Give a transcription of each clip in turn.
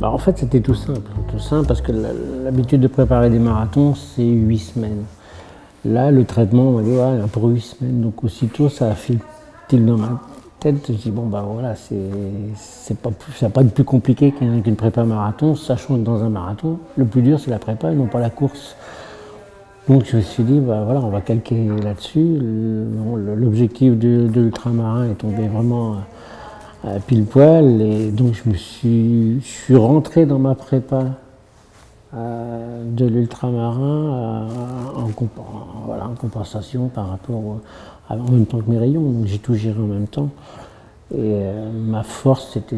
En fait, c'était tout simple parce que l'habitude de préparer des marathons, c'est 8 semaines. Là, le traitement, on m'a dit, ouais, pour 8 semaines. Donc, aussitôt, ça a fait le tilt dans ma tête. Je dis, bon, bah voilà, ça va pas être plus compliqué qu'une prépa marathon, sachant que dans un marathon, le plus dur, c'est la prépa et non pas la course. Donc, je me suis dit, bah voilà, on va calquer là-dessus. L'objectif de l'ultramarin est tombé vraiment pile poil. Et donc, je suis rentré dans ma prépa de l'ultramarin en compensation par rapport en même temps que mes rayons. Donc j'ai tout géré en même temps. Et ma force, c'était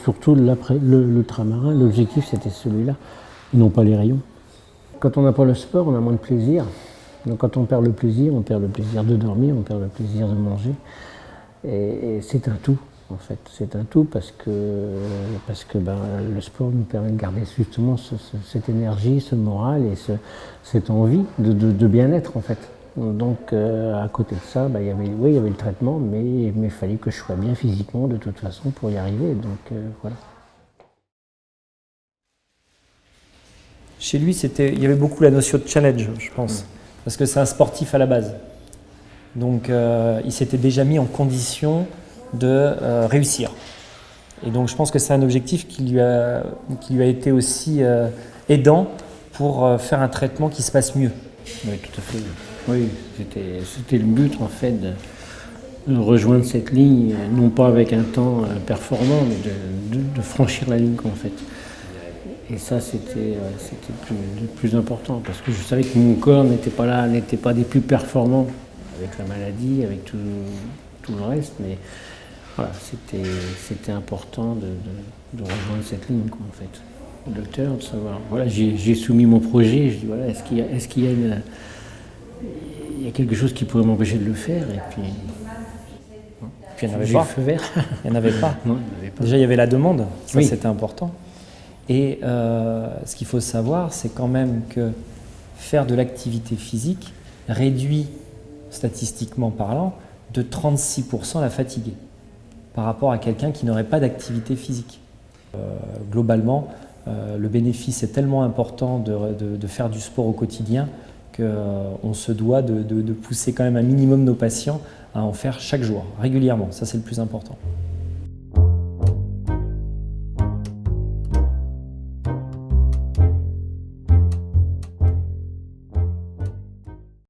surtout l'ultramarin. L'objectif, c'était celui-là, et non pas les rayons. Quand on n'a pas le sport, on a moins de plaisir. Donc quand on perd le plaisir de dormir, on perd le plaisir de manger. Et c'est un tout. En fait, c'est un tout parce que le sport nous permet de garder justement cette énergie, ce moral et cette envie de bien-être en fait. Donc à côté de ça, il y avait le traitement, mais il fallait que je sois bien physiquement de toute façon pour y arriver. Donc voilà. Chez lui, il y avait beaucoup la notion de challenge, je pense, parce que c'est un sportif à la base. Donc il s'était déjà mis en condition de réussir. Et donc je pense que c'est un objectif qui lui a été aussi aidant pour faire un traitement qui se passe mieux. Oui, tout à fait. Oui, c'était le but en fait de rejoindre cette ligne, non pas avec un temps performant, mais de franchir la ligne en fait. Et ça, c'était le plus important, parce que je savais que mon corps n'était pas des plus performants avec la maladie, avec tout le reste, mais voilà, c'était important de rejoindre cette ligne, en fait. Le docteur, de savoir. Voilà, j'ai soumis mon projet, je dis voilà, est-ce qu'il y a quelque chose qui pourrait m'empêcher de le faire, et puis il n'y en avait pas. Feu vert. Il n'y en avait pas. Non, il n'y avait pas. Déjà, il y avait la demande, ça oui. C'était important. Et ce qu'il faut savoir, c'est quand même que faire de l'activité physique réduit, statistiquement parlant, de 36% la fatigue par rapport à quelqu'un qui n'aurait pas d'activité physique. Globalement, le bénéfice est tellement important de faire du sport au quotidien qu'on se doit de pousser quand même un minimum nos patients à en faire chaque jour, régulièrement. Ça, c'est le plus important.